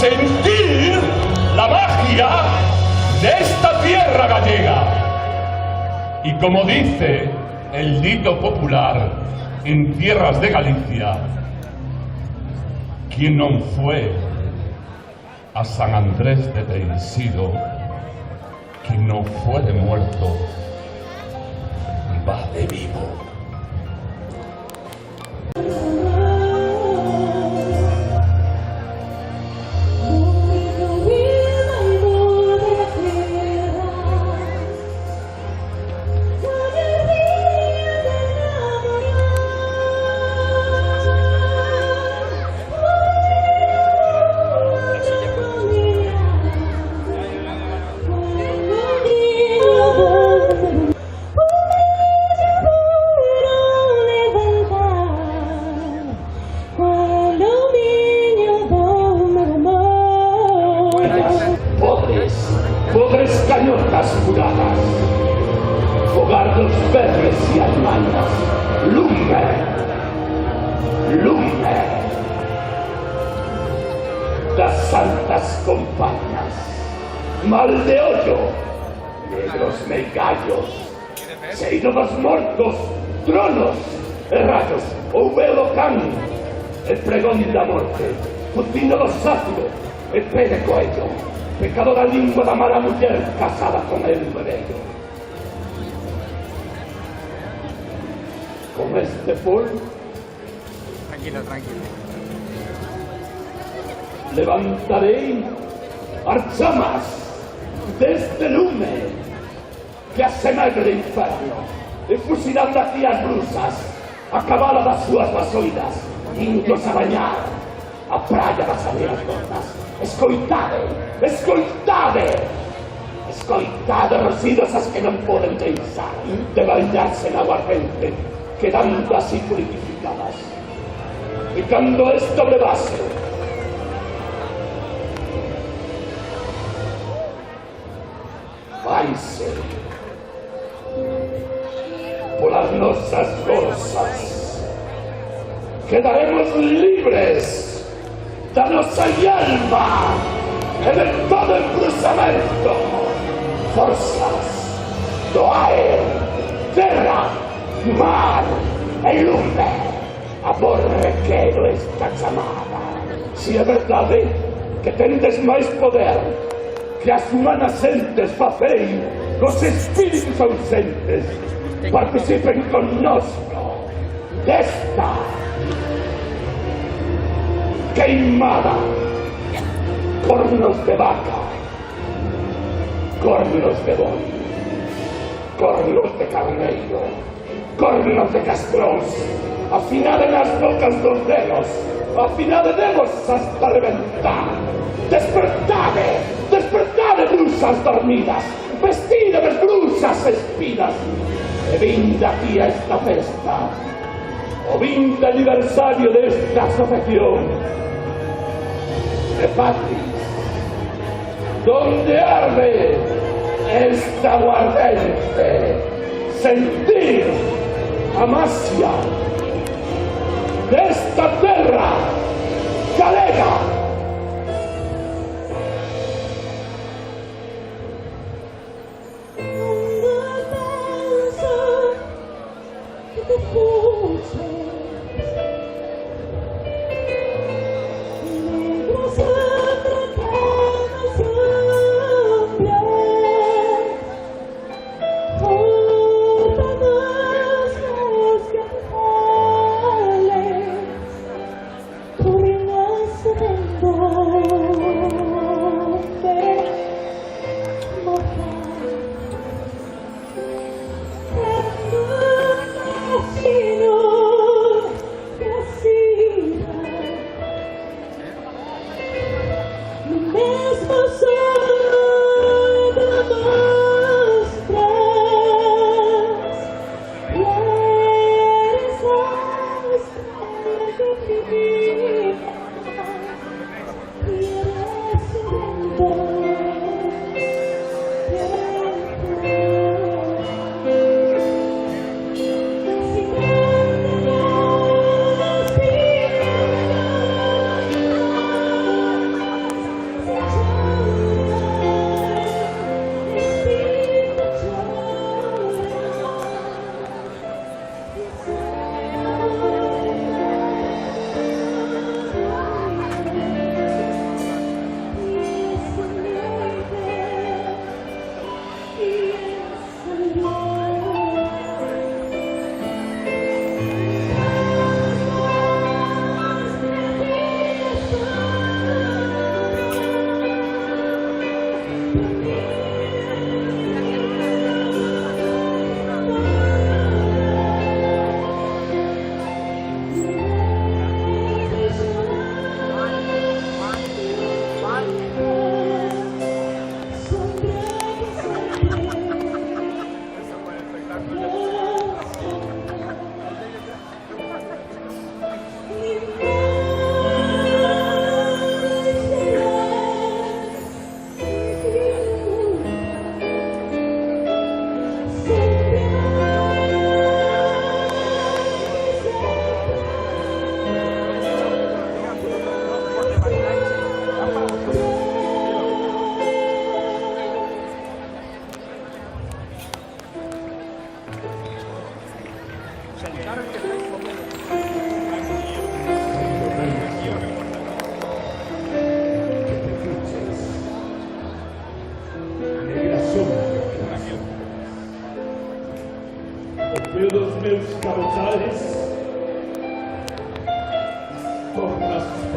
sentir la magia de esta tierra gallega. Y como dice el dito popular en tierras de Galicia, quien non fue a San Andrés de Pensido, quien no fue de muerto, va de vivo. Podres cañotas juradas, fogardos verdes y almanas, lume, lume, las santas compañas, mal de hoyo, negros megallos, seinos mortos, tronos, rayos, ouvelo can, el pregón da morte, Putino do sátido, el pede coello, pecado da lingua da mala muller casada con el bello. Con este polvo, tranquilo, tranquilo, levantaré archamas desde lume que asemegue el inferno e fusilando aquí as brusas a cabala das súas vasoidas, indios a bañar a praia das areias gordas. Escoitade, escoitade, escoitade, rocidos as que non poden pensar de bañarse na aguardente, quedando así purificadas. E cando esto brevase, vaise polas nosas bolsas, quedaremos libres da nosa alma e de todo embruzamento, forzas do aire, terra, mar e lume. Aborrequero esta chamada. Si é verdade que tendes máis poder que as humanas entes, facei os espíritus ausentes, participen connosco desta queimada, cornos de vaca, cornos de boi, cornos de carneiro, cornos de castróns, afinade nas bocas dos dedos, afinade dedos hasta reventar. Despertade, despertade, brusas dormidas, vestidedes brusas espinas, e vinde aquí a esta festa, o 20 aniversario desta asociación de Patris, donde arde esta aguardente, sentir a masia desta terra galega.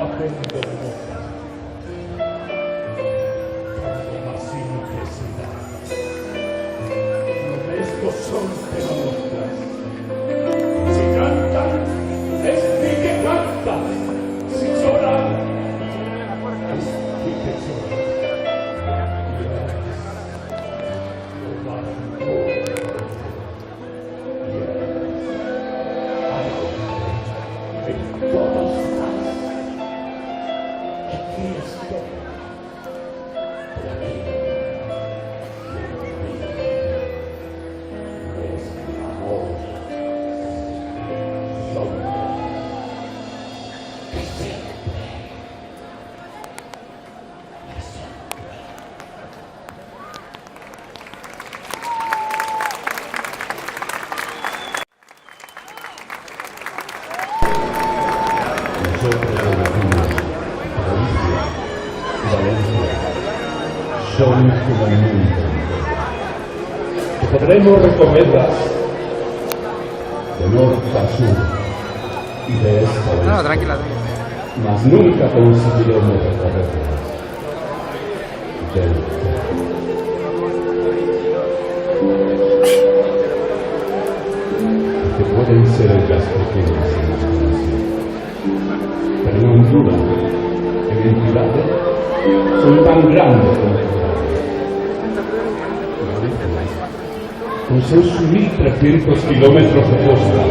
facendo nota. Massimo che si dà. Non esco son per nostras. Si cantan, esti che cantan. Si lloran, esti che lloran. Son como el mundo. Podremos recorrerlas de norte a sur y de este a oeste. No, tranquila. Mas nunca conseguiremos recorrerlas del que pueden ser ellas pequeñas en la población, pero no duda en entidades son tan grandes como con sus 1.300 kilómetros de costa,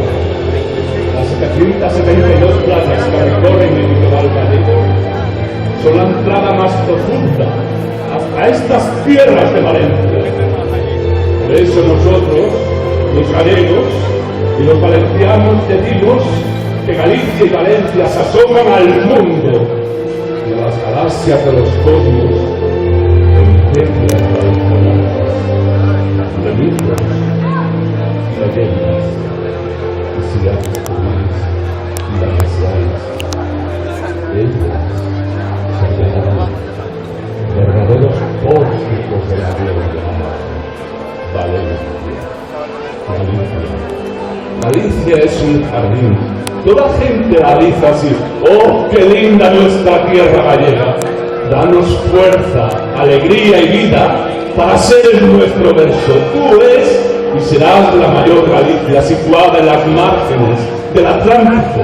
las 772 playas que recorren el litoral gallego son la entrada más profunda hasta estas tierras de Valencia. Por eso nosotros, los gallegos y los valencianos, decimos que Galicia y Valencia se asoman al mundo y a las galaxias de los cosmos en tierras tradicionales de mitos y leyendas, y ciudades comunes y glaciares. Ellas se llaman verdaderos pórticos de la gloria. Valencia. Galicia es un jardín. Toda gente la dice así: ¡oh, qué linda nuestra tierra gallega! Danos fuerza, alegría y vida para ser nuestro verso. Tú eres y serás la mayor Galicia, situada en las márgenes del Atlántico,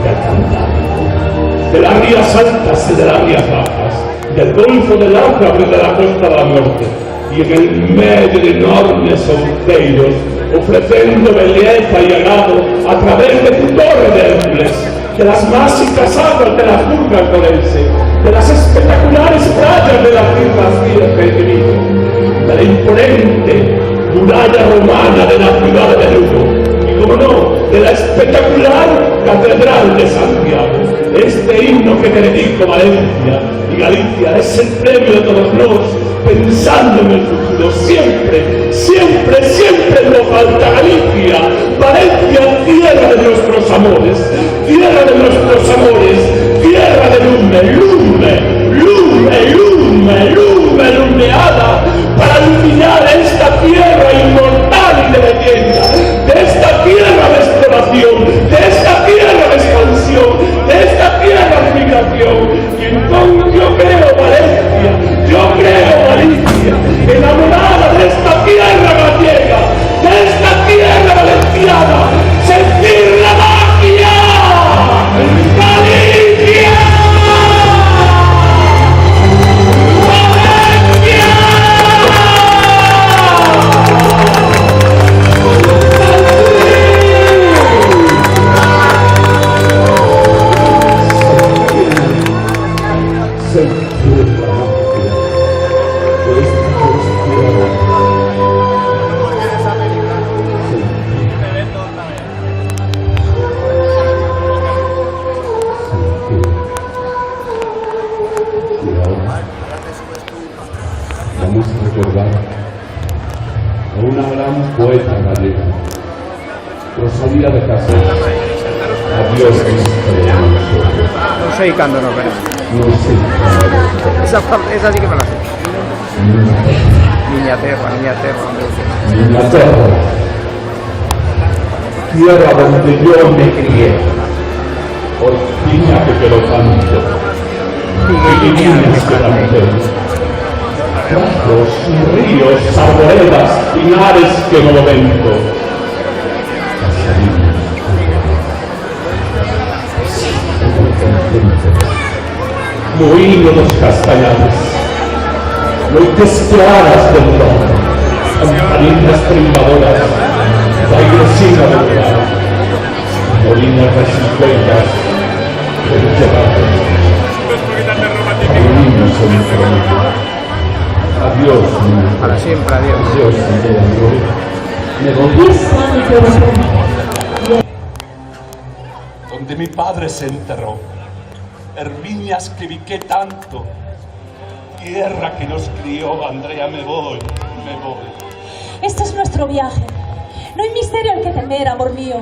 del Cantábrico, de las rías altas y de las rías bajas, del Golfo del África y de la Costa de la Muerte, y en el medio de enormes outeiros, ofreciendo belleza y ganado a través de tu torre de Hércules, de las mágicas aguas de la Jurga alcorense, de las espectaculares playas de las Islas Vírgenes de Vigo, de la imponente muralla romana de la ciudad de Lugo, y como no, de la espectacular Catedral de Santiago. Este himno que te dedico, Valencia y Galicia, es el premio de todos los pensando en el futuro. Siempre, siempre, siempre nos falta Galicia, Valencia, tierra de nuestros amores, tierra de nuestros amores, tierra de lume, lume, lume, lume, lume, lumeada, para iluminar esta tierra inmortal y de leyenda, de esta tierra de exploración, de esta tierra de expansión, de esta tierra de migración. Y entonces yo creo, Valencia, yo creo, Galicia, enamorada de esta tierra gallega, de esta tierra valenciana, sentir la magia. ¡Galicia! Vamos a recordar a una gran poeta gallega, Rosalía de Castro. Adiós, No sé cuándo no, pero no sé. esa sí que me la sé. Niña Terra. Tierra donde yo me crié, por piña que quedó tanto, y niñas que planté, prajos, ríos, arboledas, pinares que no vento, casariñas, moínos los castañares, loites claras del lomo, campaninas trimbadoras, da igresina del grano, molinas resilveiras, del llevado, niños son adiós, niños. Para siempre, adiós. Adiós, niños. ¿Me dónde está mi corazón? Donde mi padre se enterró, Herminias que vi que tanto, tierra que nos crió, Andrea, me voy. Este es nuestro viaje. No hay misterio al que temer, amor mío.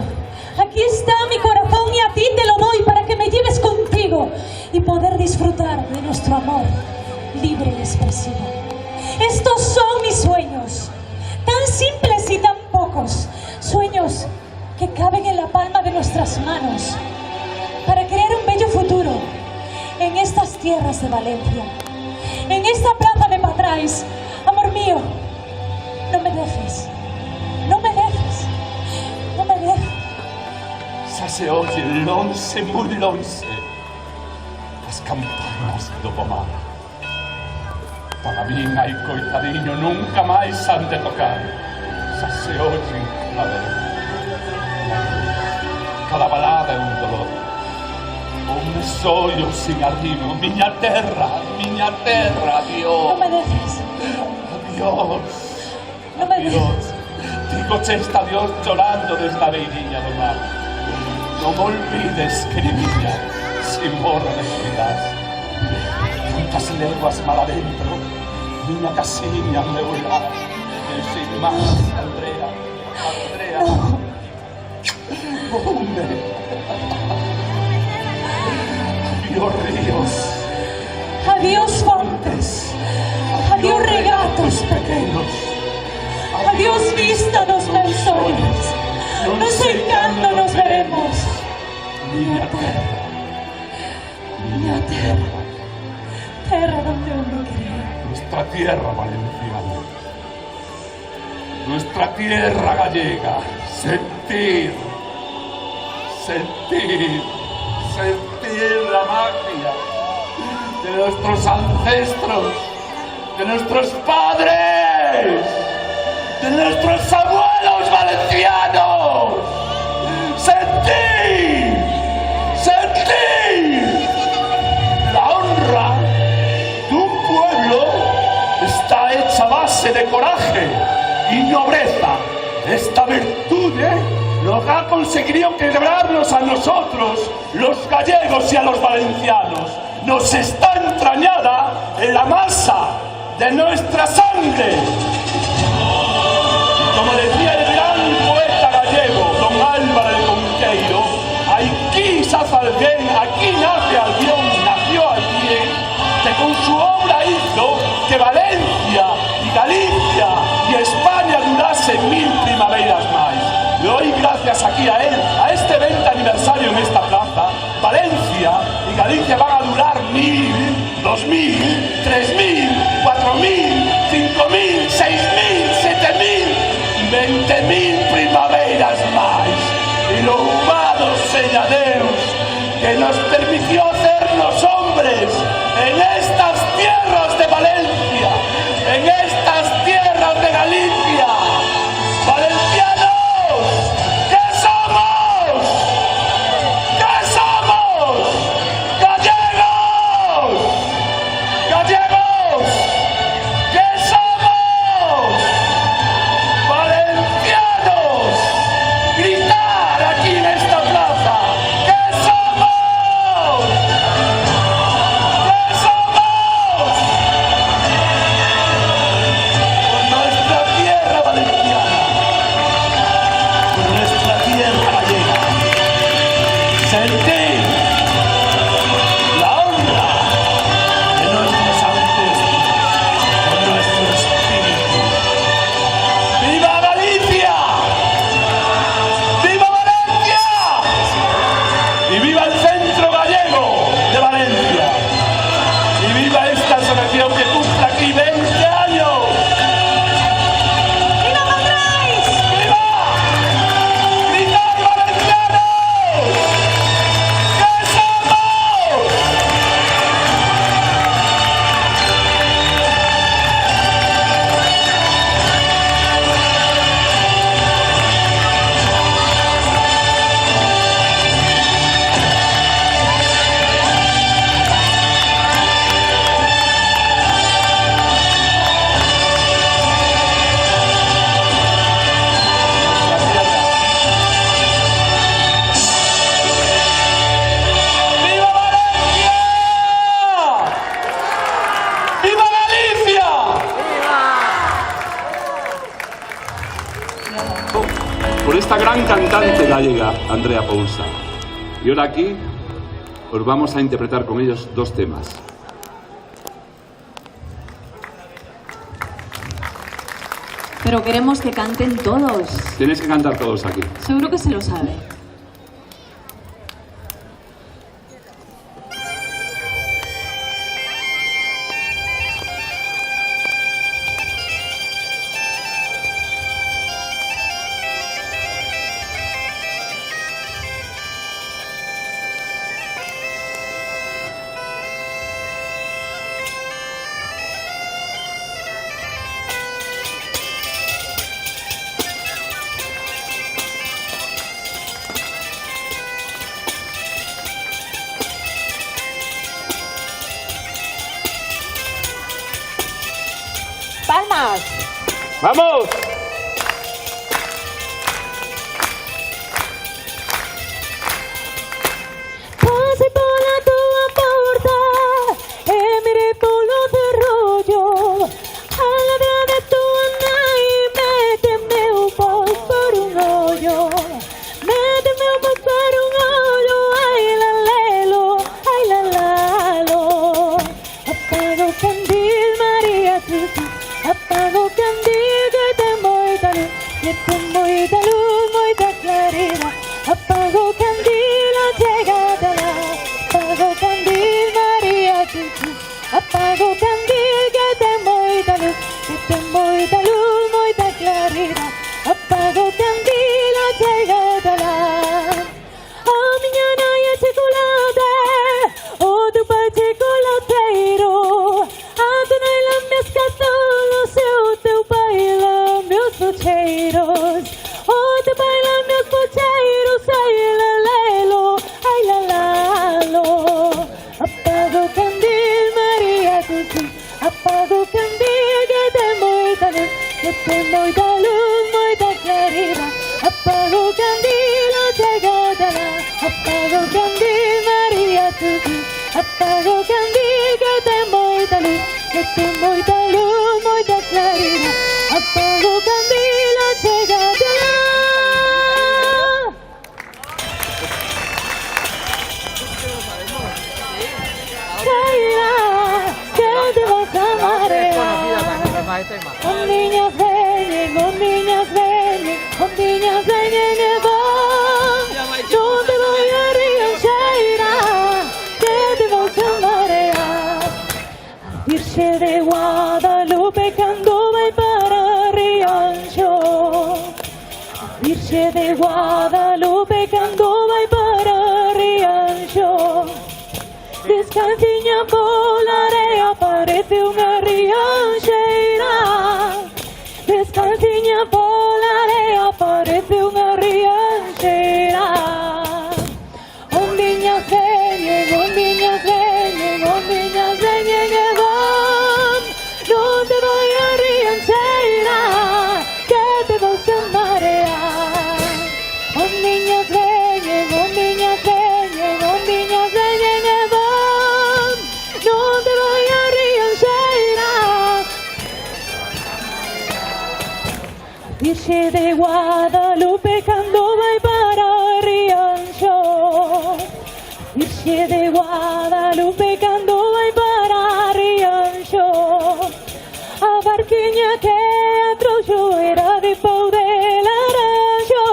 Aquí está mi corazón y a ti te lo doy para que me lleves contigo y poder disfrutar de nuestro amor libre y expresivo. Estos son mis sueños, tan simples y tan pocos. Sueños que caben en la palma de nuestras manos para crear un bello futuro en estas tierras de Valencia, en esta plaza de Patrais. Amor mío, no me dejes, no me dejes, no me dejes. Ya se oye l'once, muy l'once, las campanas do pomar. Paravinha y coitadiño nunca más han de tocar. Ya se oyen cada balada es un dolor. Un sollo sin arrimo, miña terra, adiós. No me dejes, Adiós. no me dejes. Dios, digo esta Dios llorando desde la beirilla do mar. No me olvides, queridilla, si morro descuidas. Tantas leguas mal adentro, miña casiña me volará. Sin más, Andrea. ¿Dónde? Adiós, ríos. Adiós, fontes. Adiós, regatos pequeños. Adiós, vista dos lençóis. No sé cuándo nos veremos. Miña terra. Terra donde uno cree. Nuestra tierra valenciana, nuestra tierra gallega, sentir la magia de nuestros ancestros, de nuestros padres, de nuestros abuelos valencianos. Sentir la honra de un pueblo está hecha a base de coraje y nobleza. Esta virtud nos ha conseguido quebrarnos a nosotros, los gallegos y a los valencianos. Nos está entrañada en la masa de nuestra sangre. Como decía el gran poeta gallego, don Álvaro de Conqueiro, aquí nace alguien, nació alguien, que con su obra hizo que Valencia y Galicia y España durasen 1000 primaveras más. Y hoy, gracias aquí a él, a este 20 aniversario en esta plaza, Valencia y Galicia van a durar 1000, 2000, 3000, 4000, 5000, 6000, 7000, 20.000 primaveras más. Y lo humano sea Deus, que nos permitió hacernos hombres en estas tierras de Valencia, en estas tierras de Galicia. ¡Valencianos! ¿Qué somos? ¿Qué somos? ¡Gallegos! ¡Gallegos! ¿Qué somos? ¡Valencianos! ¡Gritar aquí en esta plaza! ¿Qué somos? ¿Qué somos? Por nuestra tierra. gran cantante gallega, Andrea Pousa. Y ahora aquí os vamos a interpretar con ellos dos temas. Pero queremos que canten todos. Tenéis que cantar todos aquí. Seguro que se lo sabe. ¡Palmas! ¡Vamos! Pasé por la tua porta e miré por lo de rollo. A la de tua nai méteme un poco por un hoyo. Méteme un poco por un hoyo. Ay la lelo, ay la lalo. Apago candil, María Jesús. Apago candil que te moita luz. Que te moita luz, moita claridad. Apago candil, llegada. Apago candil, María Jesús. Apago candil que te moita luz. Que te moita luz, moita claridad. Apago candil, llegada. A miña nai é chocolate, o teu pai chocolateiro. A tu nai lame as castolas e o teu pai lame os pucheiros. O teu pai lame os pucheiros, ai la lelo, ai la lalo. Apago o candil, María Jesús. Apago o candil que te moita luz, que te moita luz, moita claridad. Apago o candil, chegada lá. Apago o candil, María Jesús. Apago o candil que te moita luz, que te moita luz, moita claridad. Apago o candil, chegada lá. Cairá, que te vas a marear. Ondinhas veñen, ondinhas veñen, ondinhas veñen e van. Non te vai a rianxeira, que te vas a marear. A Virxe de Guadalupe cando vai para Rianxo. A Virxe de Guadalupe cando vai para Rianxo. Descalciña pola area parece unha rianxeira. Descalciña pola area parece unha rianxeira. Ondiñas veñen, ondiñas veñen, ondiñas veñen e van. Non te vai a rianxeira, que te vas a marear. Ondiñas veñen, ondiñas veñen, ondiñas veñen e van. Non te vai a rianxeira. Virxe de Guadalupe cando vai para Rianxo. Virxe de Guadalupe cando vai para Rianxo. A barquiña que atrouxo era de pau de laranxo.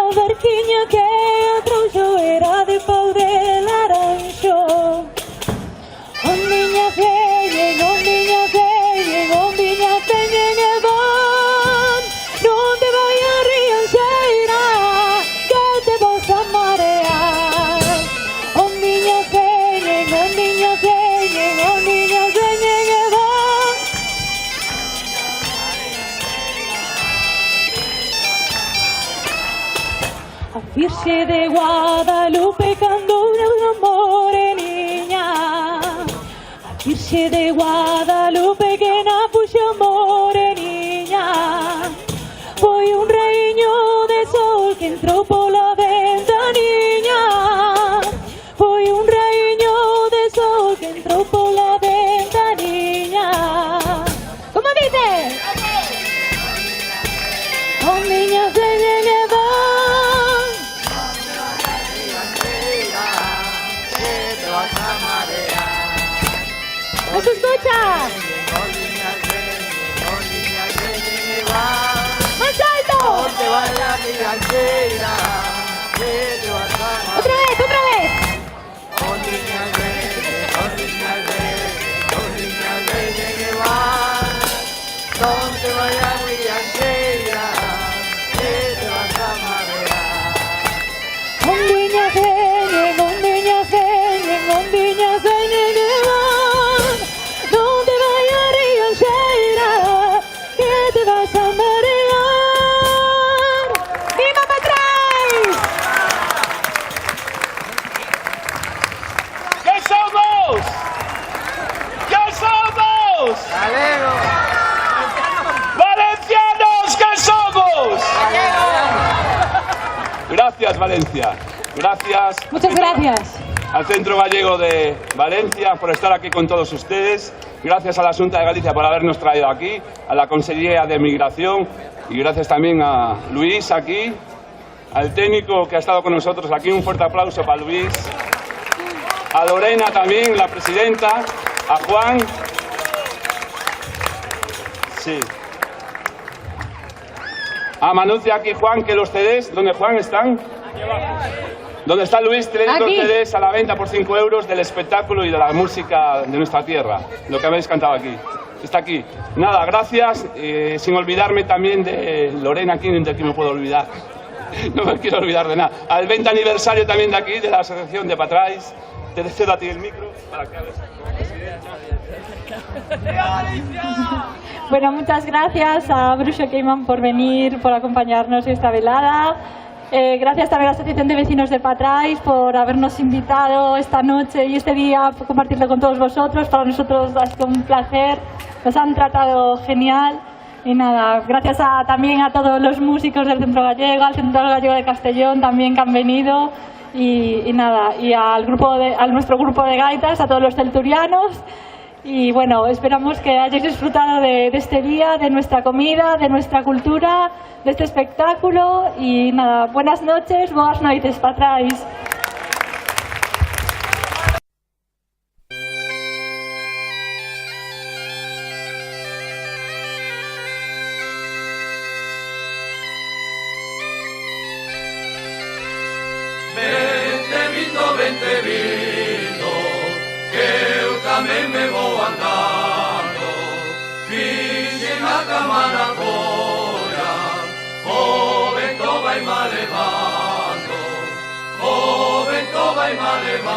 A barquiña que atrouxo era de pau de laranxo. Ondiñas veñen, ondiñas veñen, ondiñas veñen e van. Non te vai a rianxeira, que te vas a marear. Ondiñas veñen, ondiñas veñen, ondiñas veñen e van. A Virxe de Guadalupe cando unha moreniña. A Virxe de Guadalupe que na puxa moreniña. Foi un reiño de sol que entrou pola ventaniña. Foi un reiño de sol que entrou pola ventaniña. Como dice? Ondiñas veñen e escucha. ¡Más alto! Otra vez, otra vez. Donde vaya Villancera, que te vas a marear. Ondiña genen, ondiña genen, ondiña genen que van. Donde vaya Villancera, que te vas a marear. ¡Viva Patrais! ¿Qué somos? ¿Qué somos? ¡Galego! ¡Valencianos que somos! Gracias, Valencia. Gracias. Muchas gracias. Al Centro Gallego de Valencia por estar aquí con todos ustedes. Gracias a la Xunta de Galicia por habernos traído aquí, a la Consellería de Migración y gracias también a Luis aquí, al técnico que ha estado con nosotros aquí. Un fuerte aplauso para Luis. A Lorena también, la presidenta. A Juan. Sí. A Manucia aquí, Juan, que los CDs, ¿dónde Juan están? ¿Dónde está Luis? Tenéis los Aquí. CDs a la venta por 5 euros del espectáculo y de la música de nuestra tierra, lo que habéis cantado aquí. Está aquí. Nada, gracias, sin olvidarme también de Lorena aquí, de quien me puedo olvidar. No me quiero olvidar de nada. Al 20 aniversario también de aquí, de la Asociación de Patrais. Te cedo a ti el micro para que hables. Bueno, muchas gracias a Bruxo Keiman por venir, por acompañarnos esta velada. Gracias también a la Asociación de Vecinos de Patrais por habernos invitado esta noche y este día, por compartirlo con todos vosotros. Para nosotros ha sido un placer, nos han tratado genial. Y nada, gracias también a todos los músicos del Centro Gallego, al Centro Gallego de Castellón también que han venido. Y nada, y a nuestro grupo de gaitas, a todos los celturianos. Y bueno, esperamos que hayáis disfrutado de este día, de nuestra comida, de nuestra cultura, de este espectáculo. Y nada, buenas noches, boas noites, Patrais. Vente vindo, que eu tamén me vou andando. Fixen a cama na colla, o vento vai ma levando, o vento vai ma levando.